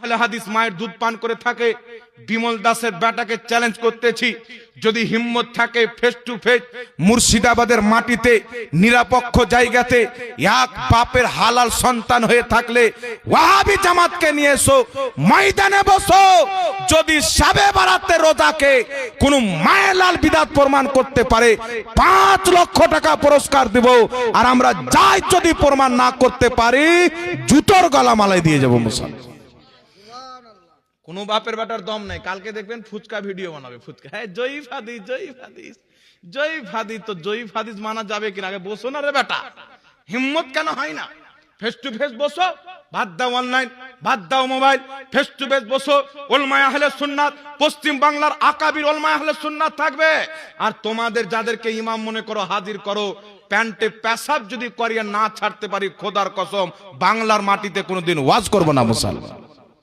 আহলে হাদিস মায়ের দুধ পান করে থাকে। বিমল দাসের বেটাকে চ্যালেঞ্জ করতেছি, যদি হিম্মত থাকে ফেস টু ফেস মুর্শিদাবাদের মাটিতে নিরপেক্ষ জায়গাতে এক বাপের হালাল সন্তান হয়ে থাকলে ওয়াহাবি জামাতকে নিয়ে এসো, ময়দানে বসো। যদি সাবে বারাতে রোজাকে কোন মায়ের লাল বিদাত প্রমাণ করতে পারে 5 লক্ষ টাকা পুরস্কার দেব। আর আমরা যাই যদি প্রমাণ না করতে পারি জুতোর গলা মালাই দিয়ে যাবো মুসলমান। কোন বাপের বেটার দম নাই। কালকে দেখবেন ফুচকা ভিডিও বানাবে, ফুচকা, হ্যাঁ জয়ীফ হাদিস, জয়ীফ হাদিস, জয়ীফ হাদিস। তো জয়ীফ হাদিস মানা যাবে কিনা আগে বসো না রে বেটা, হিম্মত কেন হয় না? ফেস টু ফেস বসো, বাদ দাও অনলাইন, বাদ দাও মোবাইল, ফেস টু ফেস বসো। উলমায়ে আহলে সুন্নাত, পশ্চিম বাংলার আকাবির উলমায়ে আহলে সুন্নাত থাকবে। আর তোমাদের যাদেরকে ইমাম মনে করো হাজির করো। প্যান্টে পেশাব যদি করিয়ে না ছাড়তে পারি খোদার কসম বাংলার মাটিতে কোনোদিন ওয়াজ করব না মুসলমান।